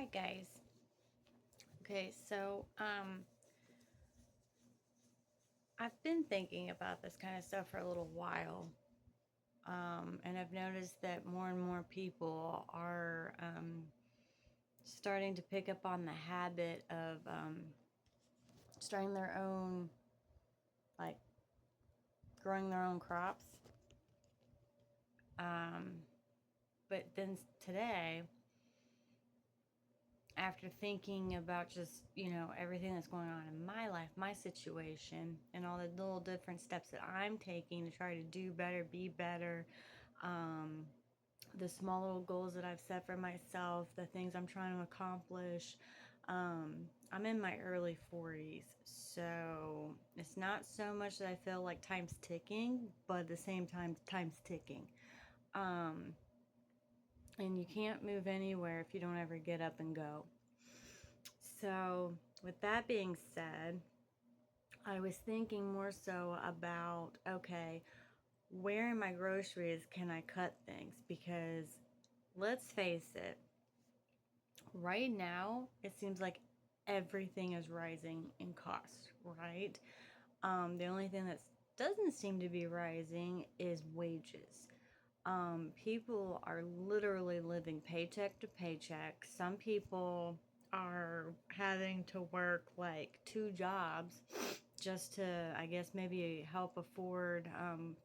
Hi guys. Okay, so I've been thinking about this kind of stuff for a little while. And I've noticed that more and more people are starting to pick up on the habit of starting their own, like growing their own crops. Um, but then today, after thinking about just, everything that's going on in my life, my situation, and all the little different steps that I'm taking to try to do better, be better, um, the small little goals that I've set for myself, the things I'm trying to accomplish. I'm in my early 40s, so it's not so much that I feel like time's ticking, but at the same time, time's ticking. Um, and you can't move anywhere if you don't ever get up and go. So, with that being said, I was thinking more so about okay, where in my groceries can I cut things? Because let's face it, right now it seems like everything is rising in cost, right? The only thing that doesn't seem to be rising is wages. People are literally living paycheck to paycheck. Some people are having to work like two jobs just to, I guess, maybe help afford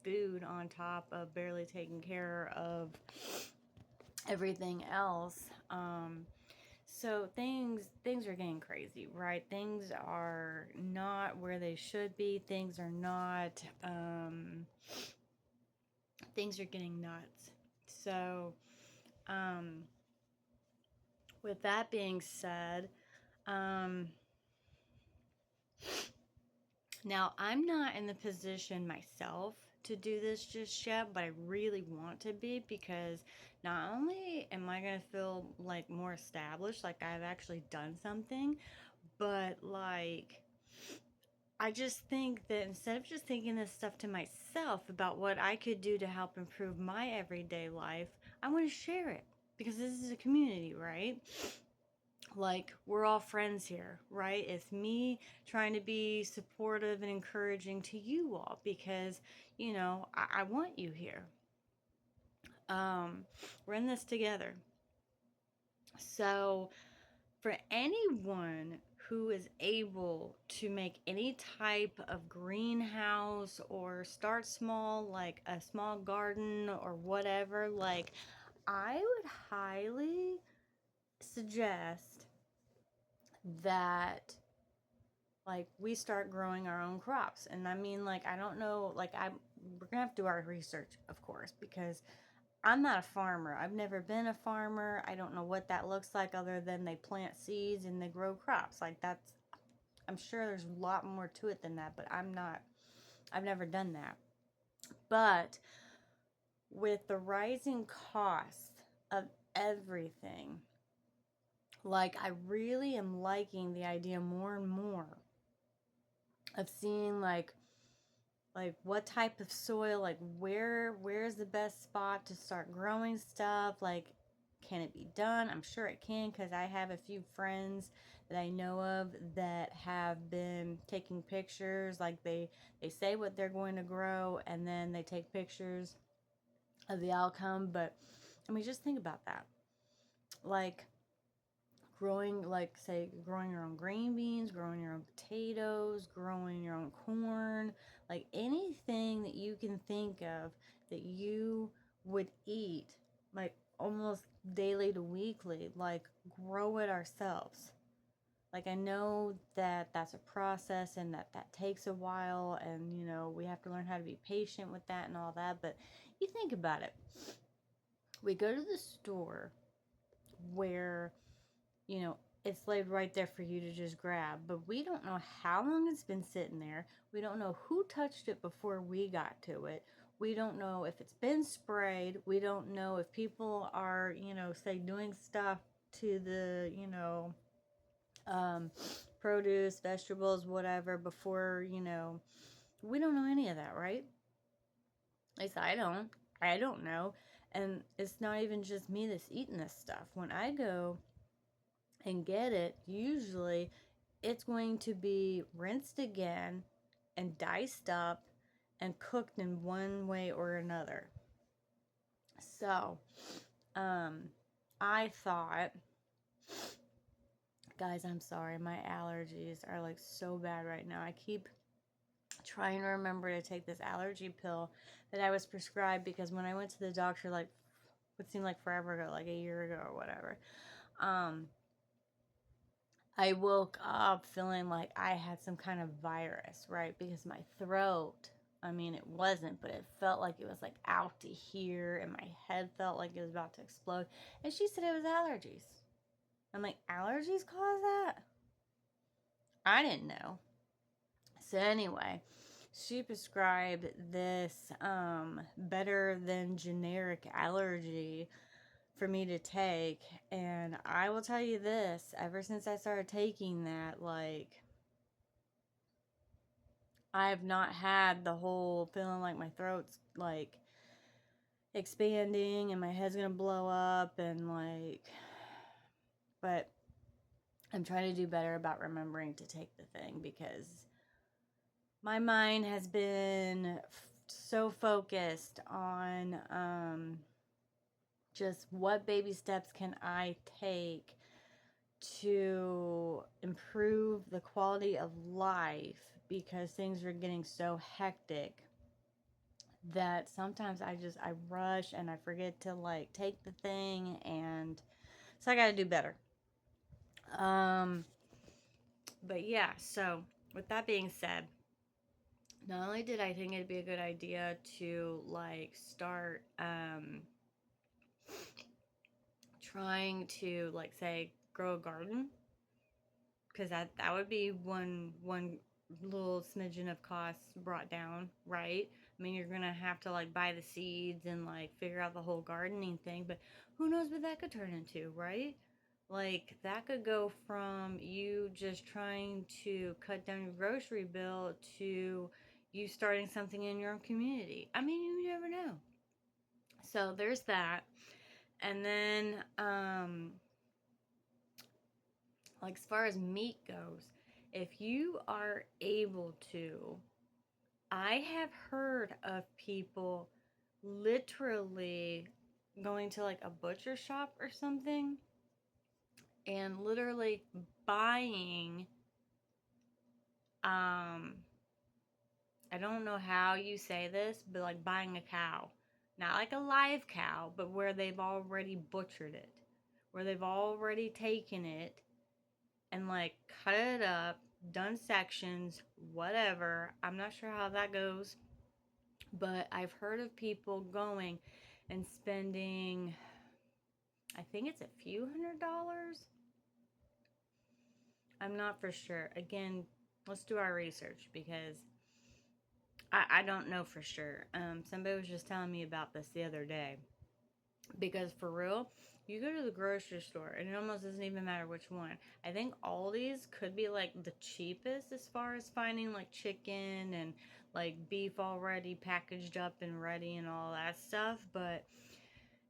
food on top of barely taking care of everything else. So things are getting crazy, right? Things are not where they should be. Things are getting nuts. So, um, with that being said, um, now I'm not in the position myself to do this just yet, but I really want to be because not only am I going to feel like more established, like I've actually done something, but like I just think that instead of just thinking this stuff to myself about what I could do to help improve my everyday life, I want to share it because this is a community, right? Like, we're all friends here, right? It's me trying to be supportive and encouraging to you all because, I want you here. We're in this together. So, for anyone who is able to make any type of greenhouse or start small, like a small garden or whatever, like I would highly suggest that like we start growing our own crops. And I mean, like, I don't know, like we're gonna have to do our research, of course, because I'm not a farmer. I've never been a farmer. I don't know what that looks like other than they plant seeds and they grow crops. Like that's, I'm sure there's a lot more to it than that, but I've never done that. But with the rising cost of everything, like I really am liking the idea more and more of seeing like what type of soil, like where's the best spot to start growing stuff, like can it be done? I'm sure it can because I have a few friends that I know of that have been taking pictures, like they say what they're going to grow and then they take pictures of the outcome. But I mean, just think about that, like growing, like say growing your own green beans, growing your own potatoes, growing your own corn, like anything that you can think of that you would eat like almost daily to weekly, like grow it ourselves. Like I know that that's a process and that takes a while, and we have to learn how to be patient with that and all that. But you think about it, we go to the store where it's laid right there for you to just grab. But we don't know how long it's been sitting there. We don't know who touched it before we got to it. We don't know if it's been sprayed. We don't know if people are, say doing stuff to the, um, produce, vegetables, whatever before, we don't know any of that, right? At least I don't. I don't know. And it's not even just me that's eating this stuff. When I go and get it, usually it's going to be rinsed again and diced up and cooked in one way or another. So, I thought, guys, I'm sorry, my allergies are like so bad right now. I keep trying to remember to take this allergy pill that I was prescribed, because when I went to the doctor, like, what seemed like forever ago, like a year ago or whatever, I woke up feeling like I had some kind of virus, right? Because my throat, I mean, it wasn't, but it felt like it was like out to here, and my head felt like it was about to explode. And she said it was allergies. I'm like, allergies cause that? I didn't know. So anyway, she prescribed this better than generic allergy for me to take. And I will tell you this, ever since I started taking that, like, I have not had the whole feeling like my throat's like expanding and my head's gonna blow up, and like, but I'm trying to do better about remembering to take the thing, because my mind has been so focused on just what baby steps can I take to improve the quality of life, because things are getting so hectic that sometimes I rush and I forget to like take the thing, and so I got to do better. But yeah, so with that being said, not only did I think it'd be a good idea to like start trying to, like, say, grow a garden, because that would be one little smidgen of costs brought down, right? I mean, you're gonna have to like buy the seeds and like figure out the whole gardening thing, but who knows what that could turn into, right? Like, that could go from you just trying to cut down your grocery bill to you starting something in your own community. I mean, you never know. So there's that. And then like, as far as meat goes, if you are able to, I have heard of people literally going to like a butcher shop or something and literally buying, I don't know how you say this, but like buying a cow. Not like a live cow, but where they've already butchered it, where they've already taken it and like cut it up, done sections, whatever. I'm not sure how that goes, but I've heard of people going and spending, I think it's a few $100s. I'm not for sure. Again, let's do our research, because I don't know for sure. Somebody was just telling me about this the other day, because for real, you go to the grocery store and it almost doesn't even matter which one. I think Aldi's could be like the cheapest as far as finding like chicken and like beef already packaged up and ready and all that stuff. But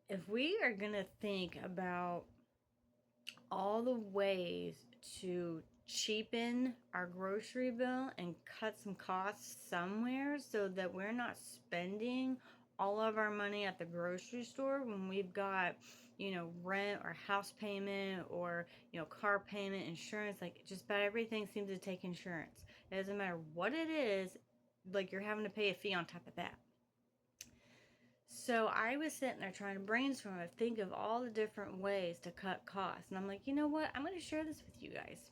if we are gonna think about all the ways to cheapen our grocery bill and cut some costs somewhere, so that we're not spending all of our money at the grocery store when we've got, rent or house payment or, car payment, insurance. Like, just about everything seems to take insurance. It doesn't matter what it is, like, you're having to pay a fee on top of that. So I was sitting there trying to brainstorm and think of all the different ways to cut costs. And I'm like, you know what? I'm going to share this with you guys.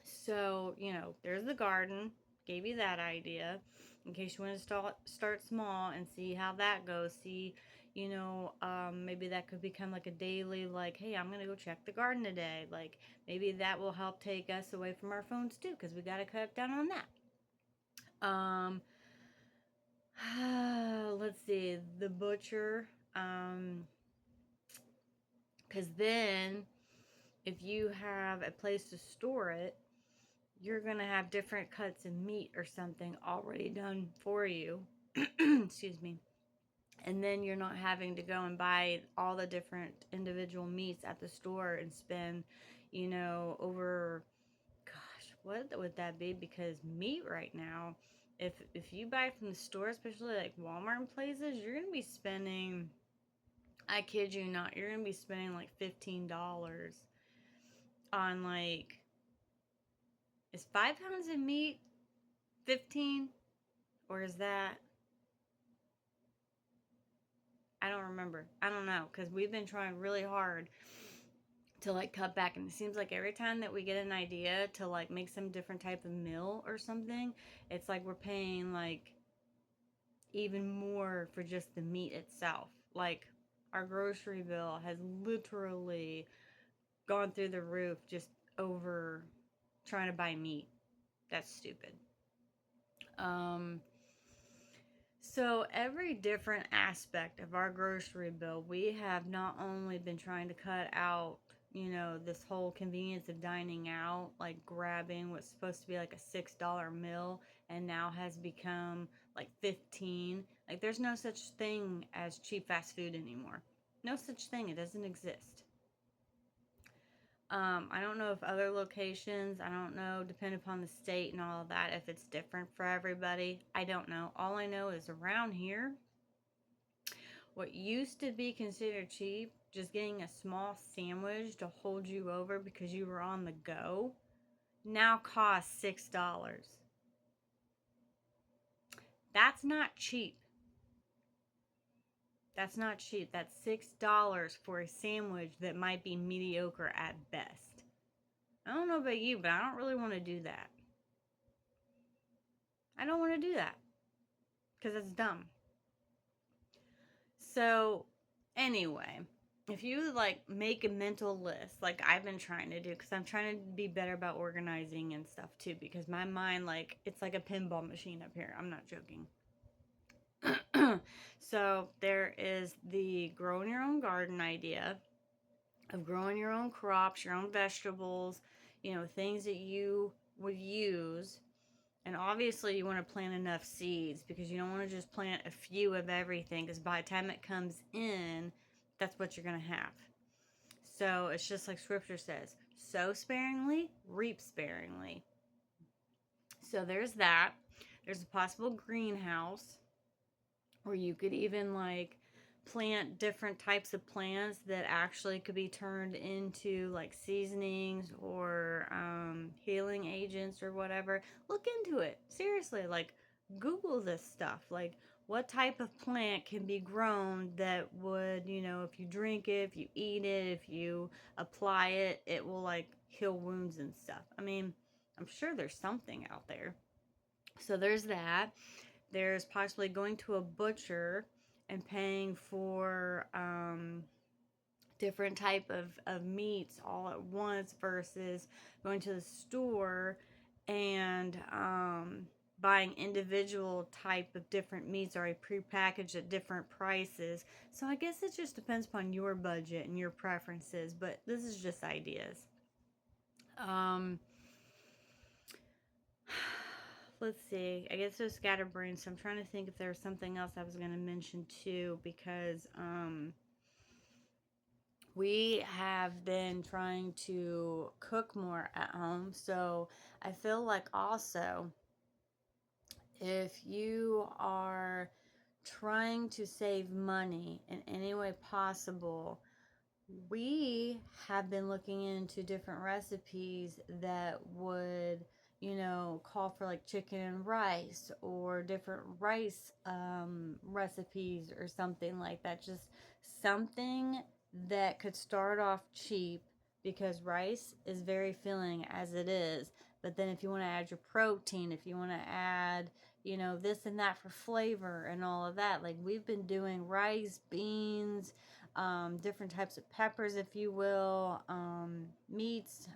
So, there's the garden. Gave you that idea in case you want to start small and see how that goes. See, maybe that could become like a daily, like, hey, I'm going to go check the garden today. Like, maybe that will help take us away from our phones too, because we got to cut down on that. Let's see, the butcher. Because then if you have a place to store it, you're going to have different cuts of meat or something already done for you. Excuse me. And then you're not having to go and buy all the different individual meats at the store and spend, over, gosh, what would that be? Because meat right now, if you buy from the store, especially like Walmart and places, you're gonna be spending, I kid you not, you're gonna be spending like $15 on like, is 5 pounds of meat 15? Or is that, I don't remember. I don't know, because we've been trying really hard to like cut back, and it seems like every time that we get an idea to like make some different type of meal or something, it's like we're paying like even more for just the meat itself. Like our grocery bill has literally gone through the roof just over trying to buy meat. That's stupid. Um So, every different aspect of our grocery bill, we have not only been trying to cut out, this whole convenience of dining out, like grabbing what's supposed to be like a $6 meal and now has become like 15. Like, there's no such thing as cheap fast food anymore. No such thing. It doesn't exist. I don't know if other locations, I don't know, depend upon the state and all of that, if it's different for everybody. I don't know. All I know is around here, what used to be considered cheap, just getting a small sandwich to hold you over because you were on the go, now costs $6. That's not cheap. That's not cheap. That's $6 for a sandwich that might be mediocre at best. I don't know about you, but I don't really want to do that. I don't want to do that because it's dumb. So, anyway, if you like make a mental list, like I've been trying to do, because I'm trying to be better about organizing and stuff too, because my mind, like, it's like a pinball machine up here. I'm not joking. So, there is the growing your own garden idea of growing your own crops, your own vegetables, things that you would use. And obviously, you want to plant enough seeds because you don't want to just plant a few of everything, because by the time it comes in, that's what you're going to have. So it's just like scripture says, sow sparingly, reap sparingly. So there's that. There's a possible greenhouse where you could even like plant different types of plants that actually could be turned into like seasonings or healing agents or whatever. Look into it. Seriously, like Google this stuff. Like, what type of plant can be grown that would, if you drink it, if you eat it, if you apply it, it will like heal wounds and stuff. I mean, I'm sure there's something out there. So there's that. There's possibly going to a butcher and paying for different type of meats all at once versus going to the store and buying individual type of different meats already prepackaged at different prices. So I guess it just depends upon your budget and your preferences, but this is just ideas. um let's see. I guess those scatterbrains. So I'm trying to think if there was something else I was going to mention too, because we have been trying to cook more at home. So I feel like also, if you are trying to save money in any way possible, we have been looking into different recipes that would, call for like chicken and rice or different rice recipes or something like that. Just something that could start off cheap, because rice is very filling as it is. But then if you want to add your protein, if you want to add, this and that for flavor and all of that, like we've been doing rice, beans, different types of peppers, if you will, meats,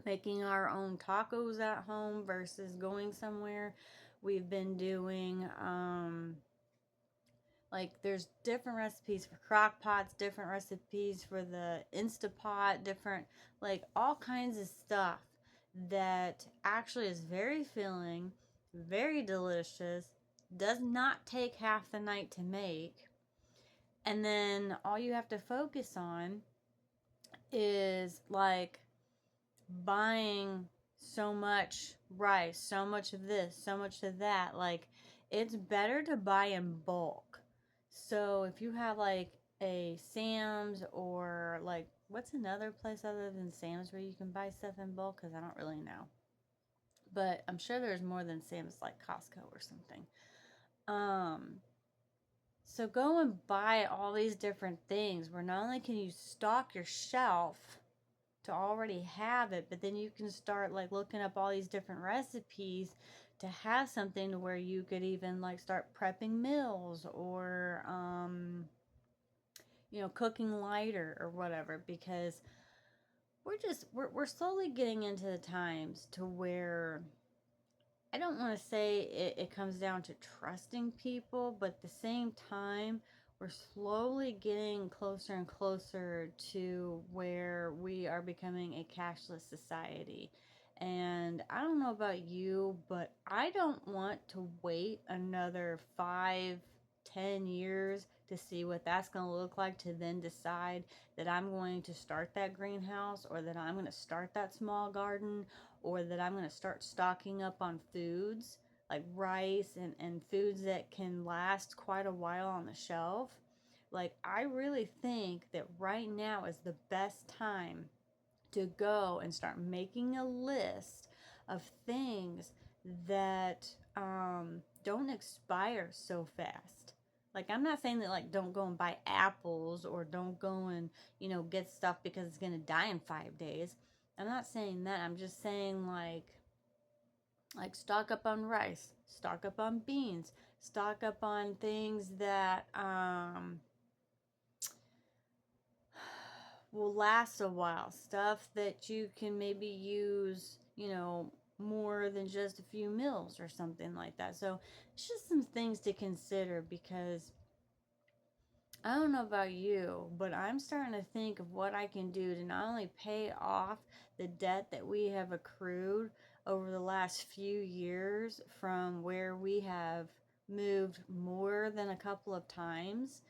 making our own tacos at home versus going somewhere. We've been doing, like, there's different recipes for crock pots, different recipes for the Instapot, different, like, all kinds of stuff that actually is very filling, very delicious, does not take half the night to make, and then all you have to focus on is like buying so much rice, so much of this, so much of that. Like, it's better to buy in bulk. So if you have like a Sam's, or like, what's another place other than Sam's where you can buy stuff in bulk? Because I don't really know. But I'm sure there's more than Sam's, like Costco or something. Um, so go and buy all these different things where not only can you stock your shelf to already have it, but then you can start like looking up all these different recipes to have something to where you could even like start prepping meals, or cooking lighter or whatever, because we're slowly getting into the times to where I don't want to say it comes down to trusting people, but at the same time, we're slowly getting closer and closer to where we are becoming a cashless society. And I don't know about you, but I don't want to wait another 5, 10 years to see what that's going to look like, to then decide that I'm going to start that greenhouse, or that I'm going to start that small garden, or that I'm going to start stocking up on foods like rice, and foods that can last quite a while on the shelf. Like, I really think that right now is the best time to go and start making a list of things that don't expire so fast. Like, I'm not saying that, like, don't go and buy apples, or don't go and, get stuff because it's going to die in 5 days. I'm not saying that. I'm just saying, like stock up on rice, stock up on beans, stock up on things that will last a while, stuff that you can maybe use, more than just a few meals or something like that. So it's just some things to consider, because I don't know about you, but I'm starting to think of what I can do to not only pay off the debt that we have accrued over the last few years, from where we have moved more than a couple of times,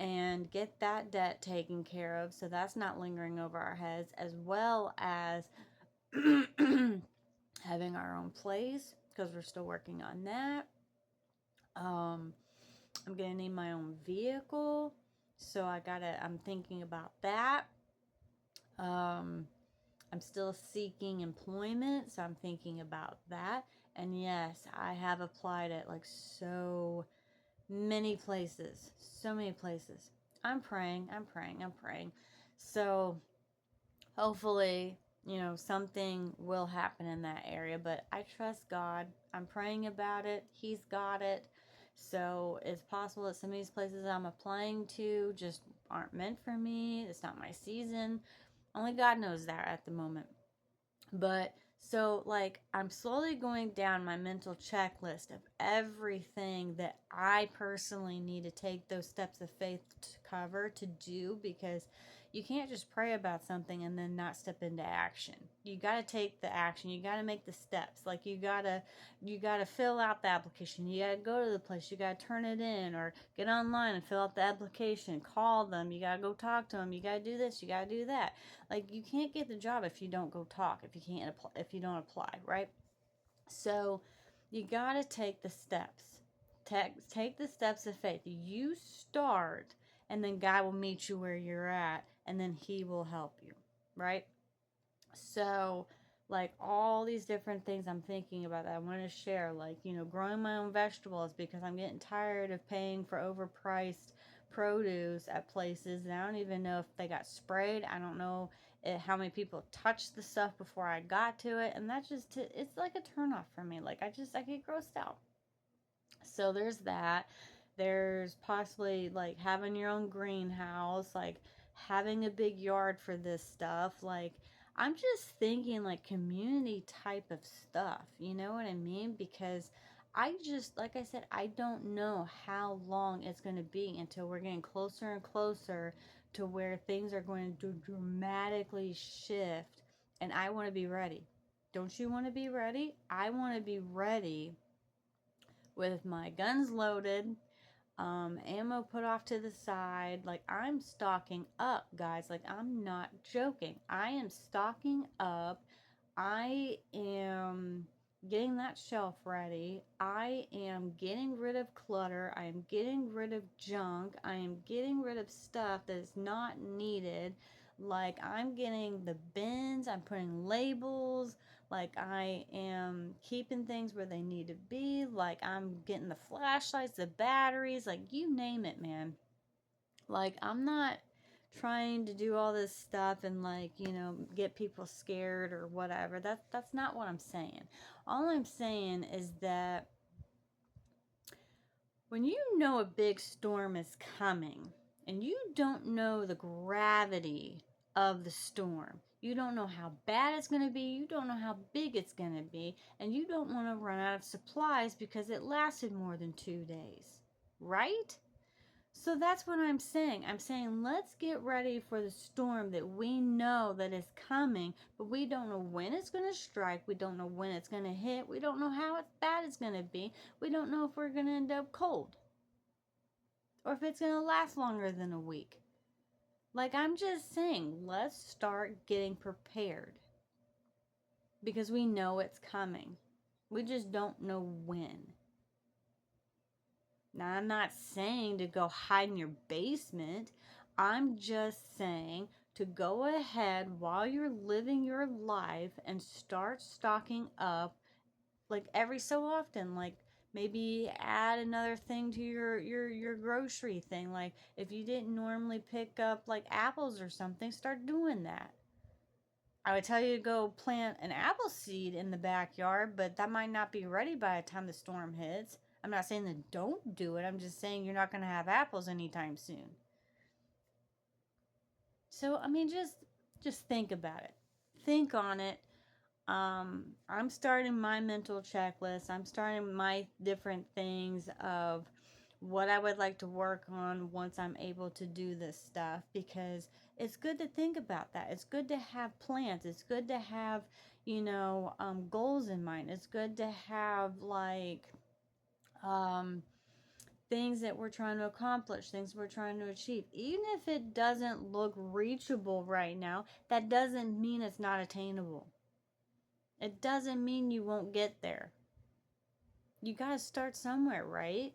and get that debt taken care of so that's not lingering over our heads, as well as having our own place, because we're still working on that. Um, I'm gonna need my own vehicle, so I'm thinking about that. Um, I'm still seeking employment, so I'm thinking about that. And yes, I have applied at like so many places, so many places. I'm praying, I'm praying, I'm praying. So hopefully, something will happen in that area, but I trust God. I'm praying about it. He's got it. So it's possible that some of these places I'm applying to just aren't meant for me. It's not my season. Only God knows that at the moment. But so, like, I'm slowly going down my mental checklist of everything that I personally need to take those steps of faith to cover, to do, because you can't just pray about something and then not step into action. You got to take the action. You got to make the steps. Like, you got to fill out the application. You got to go to the place. You got to turn it in, or get online and fill out the application. Call them. You got to go talk to them. You got to do this. You got to do that. Like, you can't get the job if you don't go talk, if you can't apply, if you don't apply, right? So you got to take the steps. Take the steps of faith. You start, and then God will meet you where you're at, and then He will help you, right? So, like, all these different things I'm thinking about that I want to share, like, growing my own vegetables, because I'm getting tired of paying for overpriced produce at places, and I don't even know if they got sprayed. I don't know how many people touched the stuff before I got to it, and that's just it's like a turnoff for me. Like, I get grossed out. So there's that. There's possibly like having your own greenhouse, like having a big yard for this stuff. Like, I'm just thinking like community type of stuff. You know what I mean? Because I just, like I said, I don't know how long it's going to be until we're getting closer and closer to where things are going to dramatically shift. And I want to be ready. Don't you want to be ready? I want to be ready with my guns loaded, ammo put off to the side. Like, I'm stocking up, guys. Like, I'm not joking. I am stocking up. I am getting that shelf ready. I am getting rid of clutter. I am getting rid of junk. I am getting rid of stuff that is not needed. Like, I'm getting the bins, I'm putting labels. Like, I am keeping things where they need to be. Like, I'm getting the flashlights, the batteries, like, you name it, man. Like, I'm not trying to do all this stuff and, like, get people scared or whatever. That's not what I'm saying. All I'm saying is that when you know a big storm is coming and you don't know the gravity of the storm, you don't know how bad it's going to be, you don't know how big it's going to be, and you don't want to run out of supplies because it lasted more than 2 days, right? So that's what I'm saying. I'm saying let's get ready for the storm that we know that is coming, but we don't know when it's going to strike. We don't know when it's going to hit. We don't know how bad it's going to be. We don't know if we're going to end up cold or if it's going to last longer than a week. Like, I'm just saying, let's start getting prepared because we know it's coming. We just don't know when. Now, I'm not saying to go hide in your basement. I'm just saying to go ahead while you're living your life and start stocking up, like, every so often. Like, maybe add another thing to your grocery thing. Like, if you didn't normally pick up like apples or something, start doing that. I would tell you to go plant an apple seed in the backyard, but that might not be ready by the time the storm hits. I'm not saying that don't do it. I'm just saying you're not going to have apples anytime soon. So, I mean, just think about it. Think on it. I'm starting my mental checklist. I'm starting my different things of what I would like to work on once I'm able to do this stuff, because it's good to think about that. It's good to have plans. It's good to have, goals in mind. It's good to have, like, um, things that we're trying to accomplish, things we're trying to achieve. Even if it doesn't look reachable right now, that doesn't mean it's not attainable. It doesn't mean you won't get there. You got to start somewhere, right?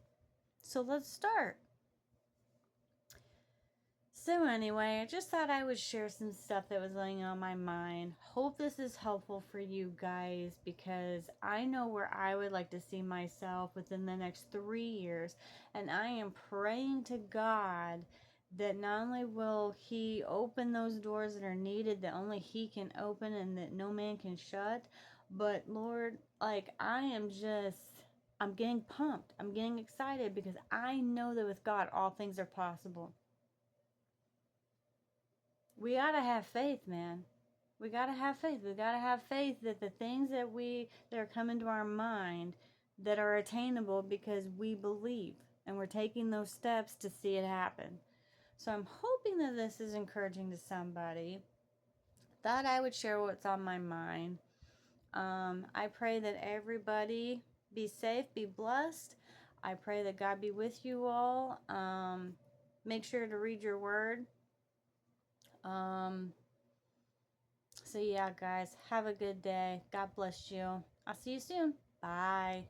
So let's start. So anyway, I just thought I would share some stuff that was laying on my mind. Hope this is helpful for you guys, because I know where I would like to see myself within the next 3 years, and I am praying to God that not only will He open those doors that are needed, that only He can open and that no man can shut, but Lord, like, I'm getting pumped. I'm getting excited because I know that with God all things are possible. We gotta have faith, man. We gotta have faith. We gotta have faith that the things that are coming to our mind that are attainable, because we believe and we're taking those steps to see it happen. So I'm hoping that this is encouraging to somebody. Thought I would share what's on my mind. I pray that everybody be safe, be blessed. I pray that God be with you all. Make sure to read your word. So yeah, guys, have a good day. God bless you. I'll see you soon. Bye.